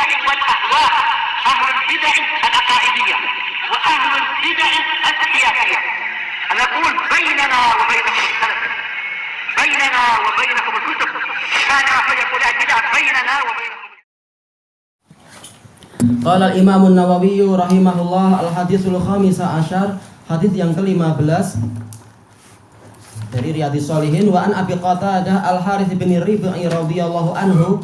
البدع والأهواء، أهل البدع العقائدية وأهل البدع السياسية. نقول بيننا وبينكم السلف، بيننا وبينكم الكتب، كان فيقول البدع بيننا وبينكم. Qala al-Imam an-Nawawi rahimahullah al-haditsul khamisa asyar, hadits yang ke-15 dari Riyadhis Shalihin. Wa an Abi Qatadah al-Harits bin Rib'i radhiyallahu anhu,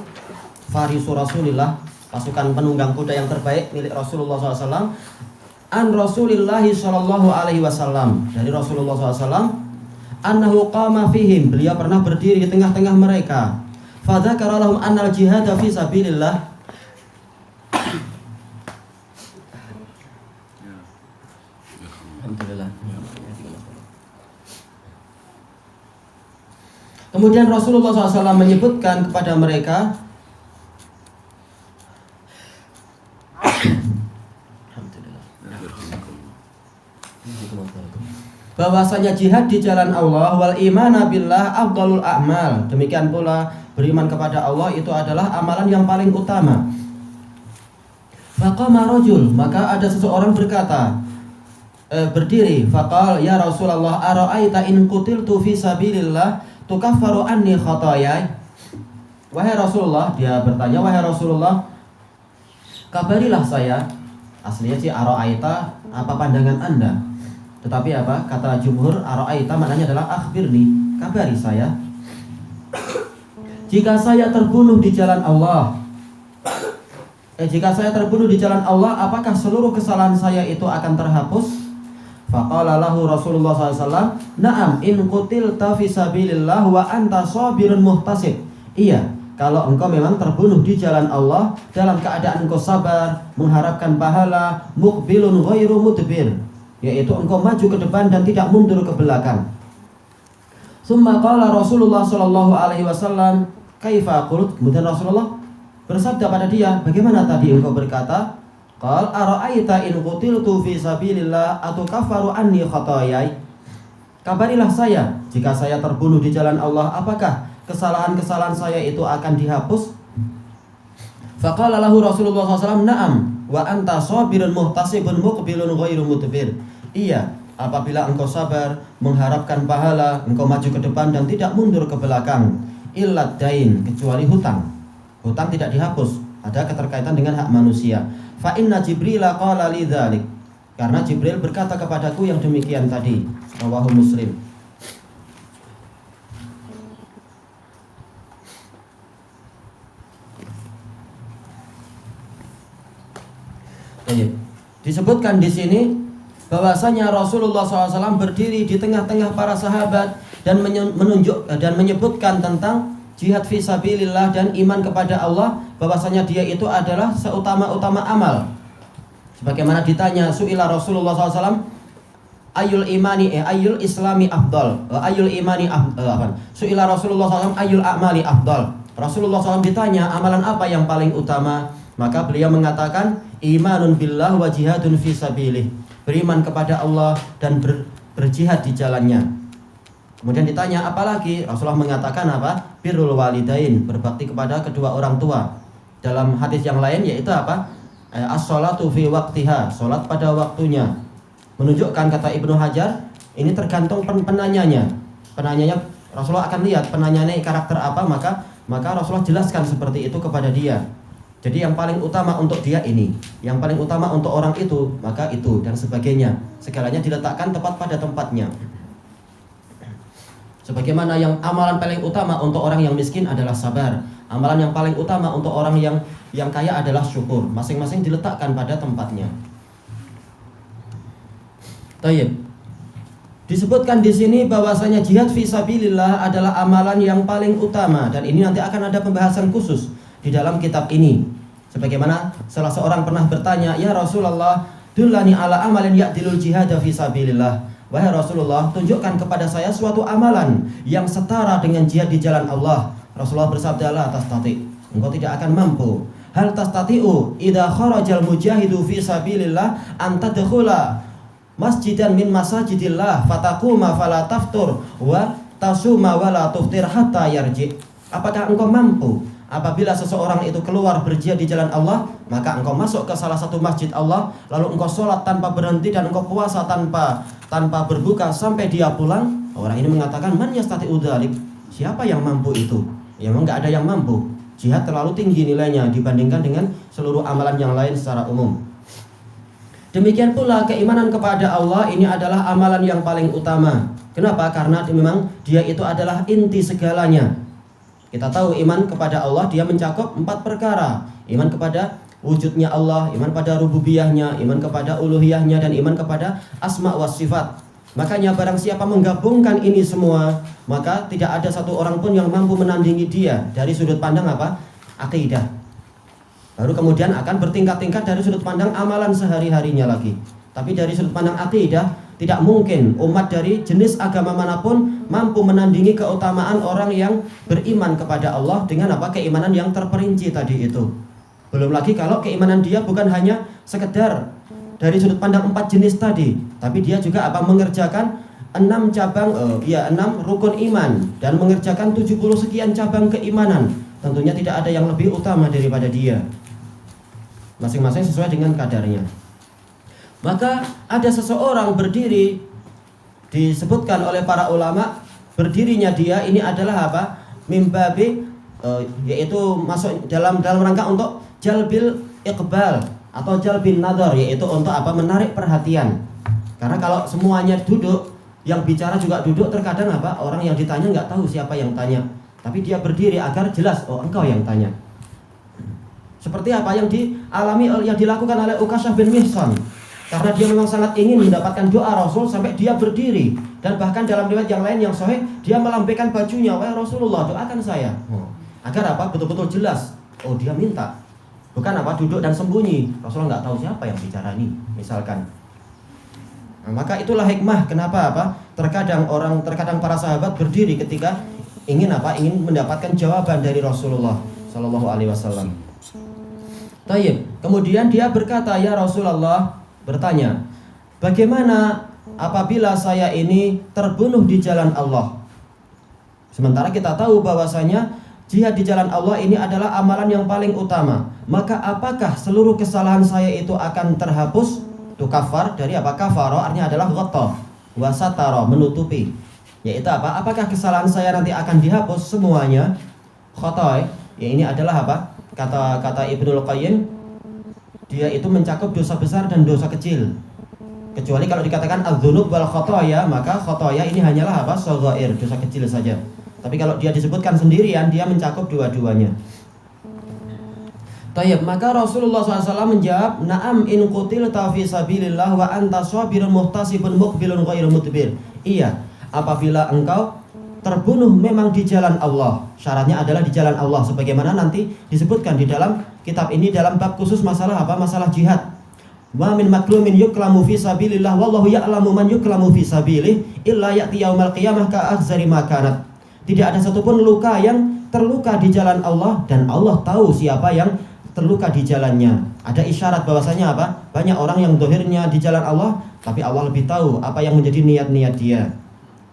farisu Rasulillah, pasukan penunggang kuda yang terbaik milik Rasulullah SAW. An Rasulillahi sallallahu alaihi wasallam, dari Rasulullah SAW, annahu qama fihim, beliau pernah berdiri di tengah-tengah mereka. Fa dzakara lahum annal jihada fi sabilillah. Alhamdulillah. Kemudian Rasulullah SAW menyebutkan kepada mereka, bahwasanya jihad di jalan Allah wal imana billah afdalul a'mal, demikian pula beriman kepada Allah itu adalah amalan yang paling utama. Faqama rajul, maka ada seseorang berkata, berdiri, faqal ya Rasulullah ara'aita in qutiltu fi sabilillah tukaffaru anni khataayai. Wahai Rasulullah, dia bertanya, wahai Rasulullah, kabarilah saya. Aslinya sih ara'aita, apa pandangan Anda? Tetapi apa? Kata jumhur, ara'aita maknanya adalah akhbirni, kabari saya. Jika saya terbunuh di jalan Allah, jika saya terbunuh di jalan Allah, apakah seluruh kesalahan saya itu akan terhapus? Faqala lahu Rasulullah SAW, na'am in qutilta fi sabilillah wa anta sabirun muhtasib. Iya, kalau engkau memang terbunuh di jalan Allah dalam keadaan engkau sabar, mengharapkan pahala, muqbilun ghairu mudbir, yaitu engkau maju ke depan dan tidak mundur ke belakang. Summa qala Rasulullah sallallahu alaihi wasallam, kaifa qult? Kemudian Rasulullah bersabda pada dia, bagaimana tadi engkau berkata? Qal ara'aita in qutiltu fi sabilillah atukaffaru anni khataayai. Kabarilah saya, jika saya terbunuh di jalan Allah, apakah kesalahan-kesalahan saya itu akan dihapus? Faqala lahu Rasulullah SAW, na'am wa anta sabirun muhtasibun muqbilun ghairu mudbir. Iya, apabila engkau sabar, mengharapkan pahala, engkau maju ke depan dan tidak mundur ke belakang. Illad dain, kecuali hutang. Hutang tidak dihapus, ada keterkaitan dengan hak manusia. Fa inna Jibril qala li dzalik, karena Jibril berkata kepadaku yang demikian tadi. Rawahu Muslim. Disebutkan di sini bahwasanya Rasulullah SAW berdiri di tengah-tengah para sahabat dan menunjuk dan menyebutkan tentang jihad fisabilillah dan iman kepada Allah, bahwasanya dia itu adalah seutama-utama amal. Sebagaimana ditanya su'ila Rasulullah SAW, ayul islami afdal, ayul imani afdal. Su'ila Rasulullah SAW ayul a'mali afdal. Rasulullah SAW ditanya amalan apa yang paling utama, maka beliau mengatakan imanun billah wa jihadun fisabilih, beriman kepada Allah dan berjihad di jalannya. Kemudian ditanya apalagi, Rasulullah mengatakan apa? Birrul walidain, berbakti kepada kedua orang tua. Dalam hadis yang lain yaitu apa? As-sholatu fi waqtiha, salat pada waktunya. Menunjukkan, kata Ibnu Hajar, ini tergantung penanyanya. Penanyanya Rasulullah akan lihat penanyanya karakter apa, maka Rasulullah jelaskan seperti itu kepada dia. Jadi yang paling utama untuk dia ini, yang paling utama untuk orang itu, maka itu dan sebagainya. Segalanya diletakkan tepat pada tempatnya. Sebagaimana yang amalan paling utama untuk orang yang miskin adalah sabar, amalan yang paling utama untuk orang yang kaya adalah syukur. Masing-masing diletakkan pada tempatnya. Tayyib. Disebutkan di sini bahwasanya jihad fisabilillah adalah amalan yang paling utama, dan ini nanti akan ada pembahasan khusus di dalam kitab ini. Sebagaimana salah seorang pernah bertanya, ya Rasulullah, dullani ala amalin ya'dilul jihad fisabilillah. Wahai Rasulullah, tunjukkan kepada saya suatu amalan yang setara dengan jihad di jalan Allah. Rasulullah bersabda, la tastati, engkau tidak akan mampu. Hal tastati'u idza kharajal mujahidu fi sabilillah an tadkhula masjidan min masajidillah fataquma fala taftur wa tasuma wala tuftir hatta yarji. Apakah engkau mampu apabila seseorang itu keluar berjihad di jalan Allah, maka engkau masuk ke salah satu masjid Allah, lalu engkau sholat tanpa berhenti dan engkau puasa tanpa berbuka sampai dia pulang. Orang ini mengatakan, man yastati'u dzalik? Siapa yang mampu itu? Ya memang nggak ada yang mampu. Jihad terlalu tinggi nilainya dibandingkan dengan seluruh amalan yang lain secara umum. Demikian pula keimanan kepada Allah ini adalah amalan yang paling utama. Kenapa? Karena memang dia itu adalah inti segalanya. Kita tahu iman kepada Allah dia mencakup 4 perkara. Iman kepada wujudnya Allah, iman pada rububiyahnya, iman kepada uluhiyahnya, dan iman kepada asma wa sifat. Makanya barang siapa menggabungkan ini semua, maka tidak ada satu orang pun yang mampu menandingi dia dari sudut pandang apa? Akidah. Baru kemudian akan bertingkat-tingkat dari sudut pandang amalan sehari-harinya lagi. Tapi dari sudut pandang akidah, tidak mungkin umat dari jenis agama manapun mampu menandingi keutamaan orang yang beriman kepada Allah dengan apa? Keimanan yang terperinci tadi itu. Belum lagi kalau keimanan dia bukan hanya sekedar dari sudut pandang 4 jenis tadi, tapi dia juga apa? Mengerjakan 6 rukun iman dan mengerjakan 70 sekian cabang keimanan. Tentunya tidak ada yang lebih utama daripada dia. Masing-masing sesuai dengan kadarnya. Maka ada seseorang berdiri, disebutkan oleh para ulama, berdirinya dia ini adalah apa? Mimbabi, yaitu masuk dalam rangka untuk jalbil iqbal atau jalbin nadhar, yaitu untuk apa? Menarik perhatian. Karena kalau semuanya duduk, yang bicara juga duduk, terkadang apa? Orang yang ditanya nggak tahu siapa yang tanya. Tapi dia berdiri agar jelas, oh engkau yang tanya. Seperti apa yang dilakukan oleh Uqasyah bin Mihsan. Karena dia memang sangat ingin mendapatkan doa Rasul sampai dia berdiri. Dan bahkan dalam riwayat yang lain yang sahih, dia melambaikan bajunya, wahai Rasulullah, doakan saya. Agar apa? Betul-betul jelas. Oh, dia minta. Bukan apa? Duduk dan sembunyi. Rasulullah nggak tahu siapa yang bicara ini, misalkan. Nah, maka itulah hikmah kenapa apa? Terkadang para sahabat berdiri ketika ingin apa? Ingin mendapatkan jawaban dari Rasulullah Shallallahu Alaihi Wasallam. Tayyib. Kemudian dia berkata, ya Rasulullah, bertanya, bagaimana apabila saya ini terbunuh di jalan Allah? Sementara kita tahu bahwasanya jihad di jalan Allah ini adalah amalan yang paling utama. Maka apakah seluruh kesalahan saya itu akan terhapus? Itu kafar dari apa? Kafaro artinya adalah ghatta, wasataro, menutupi. Yaitu apa? Apakah kesalahan saya nanti akan dihapus semuanya? Khotoy, ya ini adalah apa? Kata Ibnul Qayyim, dia itu mencakup dosa besar dan dosa kecil. Kecuali kalau dikatakan adzunub wal khotoya, maka khotoya ini hanyalah apa? Shaghair, dosa kecil saja. Tapi kalau dia disebutkan sendirian, dia mencakup dua-duanya. Tayyib, maka Rasulullah SAW menjawab, na'am in qutilta fi sabilillah wa anta sabirun muhtasibun muqbilun ghairu mudbir. Iya, apabila engkau terbunuh memang di jalan Allah, syaratnya adalah di jalan Allah, sebagaimana nanti disebutkan di dalam kitab ini dalam bab khusus masalah apa? Masalah jihad. Wa min maklumin yuklamu fi sabilillah wallahu ya'lamu man yuklamu fi sabilih illa ya'ti yaumal qiyamah ka akhzari ma kanat. Tidak ada satupun luka yang terluka di jalan Allah dan Allah tahu siapa yang terluka di jalannya. Ada isyarat bahwasanya apa? Banyak orang yang dohirnya di jalan Allah, tapi Allah lebih tahu apa yang menjadi niat-niat dia.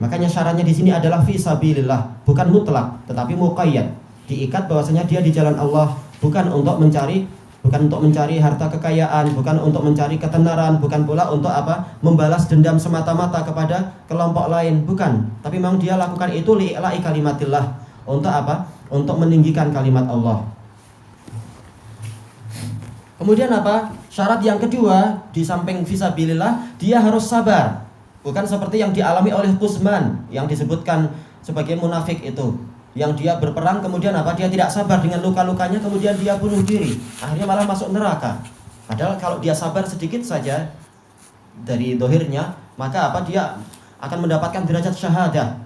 Makanya syaratnya di sini adalah fi sabilillah, bukan mutlak, tetapi muqayyad. Diikat bahwasanya dia di jalan Allah, bukan untuk mencari harta kekayaan, bukan untuk mencari ketenaran, bukan pula untuk apa? Membalas dendam semata-mata kepada kelompok lain, bukan. Tapi memang dia lakukan itu li'ila'i kalimatillah, untuk apa? Untuk meninggikan kalimat Allah. Kemudian apa? Syarat yang kedua, di samping fisabilillah, dia harus sabar. Bukan seperti yang dialami oleh Qusman yang disebutkan sebagai munafik itu, yang dia berperang kemudian apa? Dia tidak sabar dengan luka-lukanya, kemudian dia bunuh diri, akhirnya malah masuk neraka. Padahal kalau dia sabar sedikit saja dari dohirnya, maka apa? Dia akan mendapatkan derajat syahadah.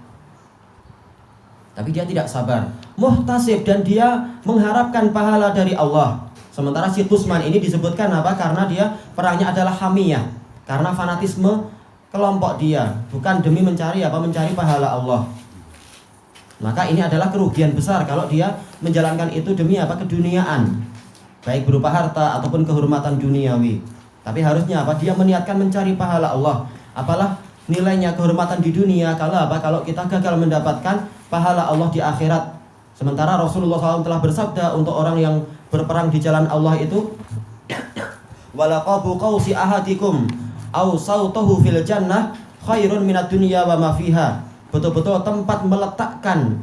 Tapi dia tidak sabar, muhtasib, dan dia mengharapkan pahala dari Allah. Sementara si Qusman ini disebutkan apa? Karena dia perangnya adalah hamiyah, karena fanatisme kelompok dia, bukan demi mencari pahala Allah. Maka ini adalah kerugian besar kalau dia menjalankan itu demi apa? Keduniaan, baik berupa harta ataupun kehormatan duniawi. Tapi harusnya apa? Dia meniatkan mencari pahala Allah. Apalah nilainya kehormatan di dunia kalau apa? Kalau kita gagal mendapatkan pahala Allah di akhirat. Sementara Rasulullah SAW telah bersabda untuk orang yang berperang di jalan Allah itu, walaqabu qausi ahadikum au sautuhu fil jannah khairun minad dunya wa ma fiha. Betul-betul tempat meletakkan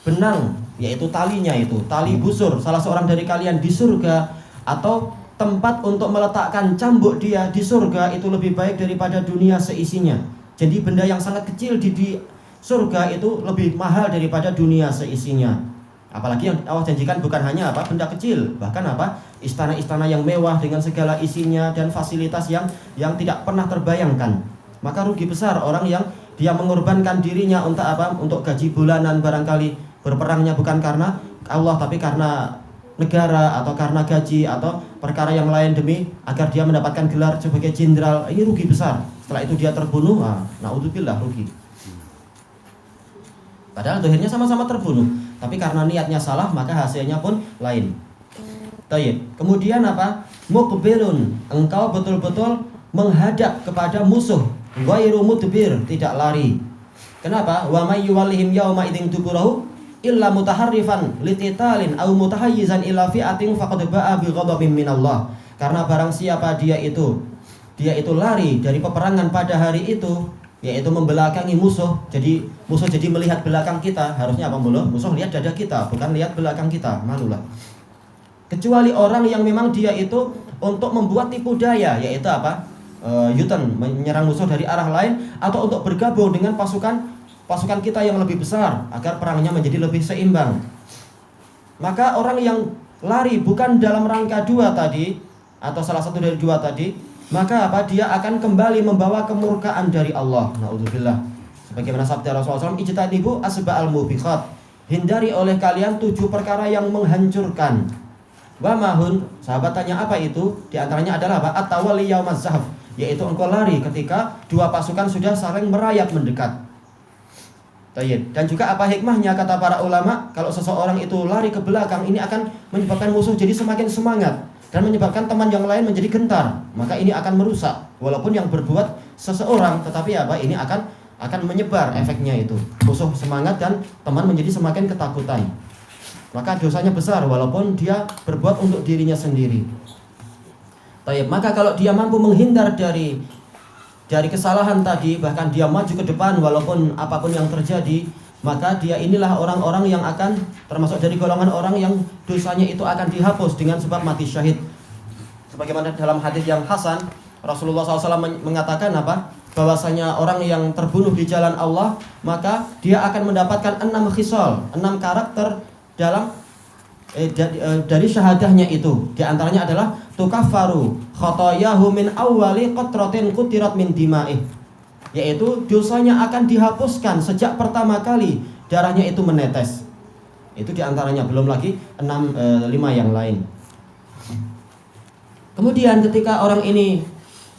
benang, yaitu talinya itu, tali busur salah seorang dari kalian di surga, atau tempat untuk meletakkan cambuk dia di surga itu lebih baik daripada dunia seisinya. Jadi benda yang sangat kecil di surga itu lebih mahal daripada dunia seisinya. Apalagi yang Allah janjikan bukan hanya benda kecil, bahkan istana-istana yang mewah dengan segala isinya dan fasilitas yang tidak pernah terbayangkan. Maka rugi besar orang yang dia mengorbankan dirinya untuk untuk gaji bulanan, barangkali berperangnya bukan karena Allah tapi karena negara atau karena gaji atau perkara yang lain demi agar dia mendapatkan gelar sebagai jenderal. Ini rugi besar. Setelah itu dia terbunuh, naudzubillah, rugi. Padahal akhirnya sama-sama terbunuh, tapi karena niatnya salah maka hasilnya pun lain. Tayyib. Kemudian Muqbilun, engkau betul-betul menghadap kepada musuh, ghairu mudbir, tidak lari. Kenapa? Wa may yuwallihim yauma idzin duburahu illa mutaharrifan lititalin aw mutahayyizan ila fi'atin faqad ba'a bi ghadabin minallah. Karena barang siapa dia itu lari dari peperangan pada hari itu, yaitu membelakangi musuh. Jadi musuh jadi melihat belakang kita. Harusnya musuh lihat dada kita, bukan lihat belakang kita. Malulah. Kecuali orang yang memang dia itu untuk membuat tipu daya, yaitu U-turn, menyerang musuh dari arah lain, atau untuk bergabung dengan pasukan kita yang lebih besar agar perangnya menjadi lebih seimbang. Maka orang yang lari bukan dalam rangka dua tadi, atau salah satu dari dua tadi, maka dia akan kembali membawa kemurkaan dari Allah. Naudzubillah. Sebagaimana sabda Rasulullah SAW, ijtanibu asba'al mubiqat, hindari oleh kalian 7 perkara yang menghancurkan. Wa mahun, sahabat tanya apa itu? Di antaranya adalah at-tawalli yaumaz zahf, yaitu engkau lari ketika dua pasukan sudah saling merayap mendekat. Tayyib. Dan juga apa hikmahnya kata para ulama, kalau seseorang itu lari ke belakang, ini akan menyebabkan musuh jadi semakin semangat dan menyebabkan teman yang lain menjadi gentar. Maka ini akan merusak, walaupun yang berbuat seseorang, tetapi ini akan menyebar efeknya itu. Musuh semangat dan teman menjadi semakin ketakutan. Maka dosanya besar walaupun dia berbuat untuk dirinya sendiri. Tayyib. Maka kalau dia mampu menghindar dari kesalahan tadi, bahkan dia maju ke depan walaupun apapun yang terjadi, maka dia inilah orang-orang yang akan termasuk dari golongan orang yang dosanya itu akan dihapus dengan sebab mati syahid. Sebagaimana dalam hadis yang hasan, Rasulullah SAW mengatakan bahwasanya orang yang terbunuh di jalan Allah, maka dia akan mendapatkan 6 khisal, 6 karakter dari syahadahnya itu. Di antaranya adalah tukaffaru khotoyahu min awwali qatratin qutirat min dima'ih, yaitu dosanya akan dihapuskan sejak pertama kali darahnya itu menetes. Itu di antaranya, belum lagi 5 yang lain. Kemudian ketika orang ini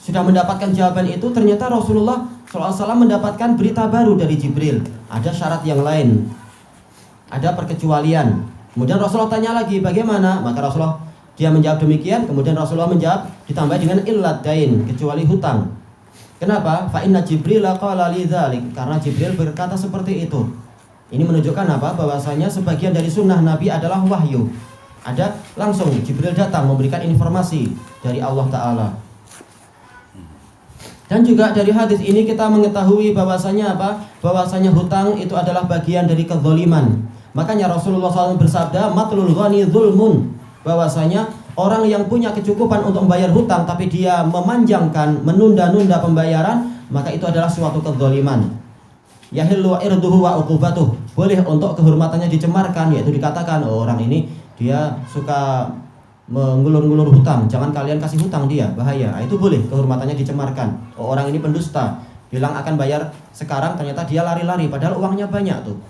sudah mendapatkan jawaban itu, ternyata Rasulullah SAW mendapatkan berita baru dari Jibril. Ada syarat yang lain, ada perkecualian. Kemudian Rasulullah tanya lagi, bagaimana? Maka Rasulullah dia menjawab demikian. Kemudian Rasulullah menjawab ditambah dengan illad dain, kecuali hutang. Kenapa? Fa inna Jibril qala li dzalik, karena Jibril berkata seperti itu. Ini menunjukkan bahwasanya sebagian dari sunnah Nabi adalah wahyu. Ada langsung Jibril datang memberikan informasi dari Allah Ta'ala. Dan juga dari hadis ini kita mengetahui bahwasanya bahwasanya hutang itu adalah bagian dari kezaliman. Makanya Rasulullah SAW bersabda, matlul ghani zulmun, bahwasanya orang yang punya kecukupan untuk membayar hutang tapi dia memanjangkan, menunda-nunda pembayaran, maka itu adalah suatu kezaliman. Yahillu irduhu wa uqubatuh, boleh untuk kehormatannya dicemarkan, yaitu dikatakan orang ini dia suka mengulur-ngulur hutang, jangan kalian kasih hutang dia, bahaya. Itu boleh kehormatannya dicemarkan. Orang ini pendusta, bilang akan bayar sekarang, ternyata dia lari-lari padahal uangnya banyak tuh.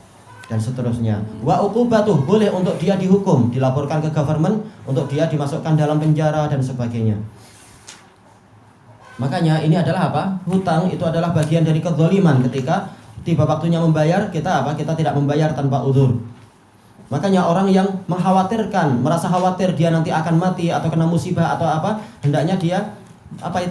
Dan seterusnya. Wa uqubatuh, boleh untuk dia dihukum, dilaporkan ke government, untuk dia dimasukkan dalam penjara dan sebagainya. Makanya ini adalah hutang itu adalah bagian dari kezaliman. Ketika tiba waktunya membayar, kita tidak membayar tanpa uzur. Makanya orang yang mengkhawatirkan, merasa khawatir dia nanti akan mati atau kena musibah atau hendaknya dia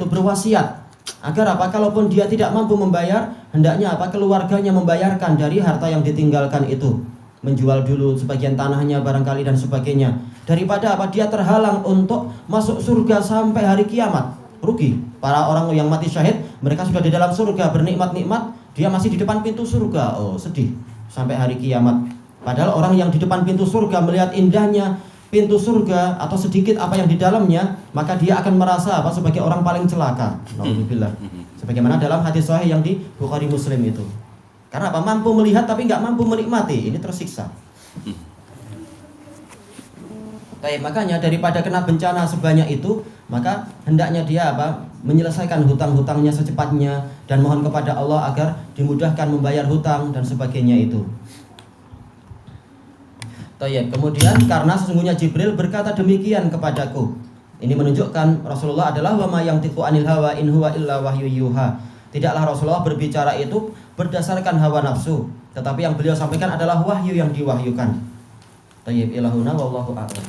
berwasiat agar kalaupun dia tidak mampu membayar, hendaknya keluarganya membayarkan dari harta yang ditinggalkan itu. menjual dulu sebagian tanahnya barangkali dan sebagainya. Daripada apa? Dia terhalang untuk masuk surga sampai hari kiamat. Rugi. Para orang yang mati syahid, mereka sudah di dalam surga bernikmat-nikmat, dia masih di depan pintu surga. Oh, sedih sampai hari kiamat. Padahal orang yang di depan pintu surga melihat indahnya pintu surga atau sedikit apa yang di dalamnya, maka dia akan merasa apa? Sebagai orang paling celaka. Nauzubillah. Sebagaimana dalam hadis sahih yang di Bukhari Muslim itu. Karena apa? Mampu melihat tapi nggak mampu menikmati, ini tersiksa. Baik, makanya daripada kena bencana sebanyak itu, maka hendaknya dia apa? Menyelesaikan hutang-hutangnya secepatnya dan mohon kepada Allah agar dimudahkan membayar hutang dan sebagainya itu. Baik, kemudian karena sesungguhnya Jibril berkata demikian kepadaku. Ini menunjukkan Rasulullah adalah wa ma yantiqu anil hawa in huwa illa wahyu yuha. Tidaklah Rasulullah berbicara itu berdasarkan hawa nafsu, tetapi yang beliau sampaikan adalah wahyu yang diwahyukan. Tayyib ilahuna wallahu a'lam.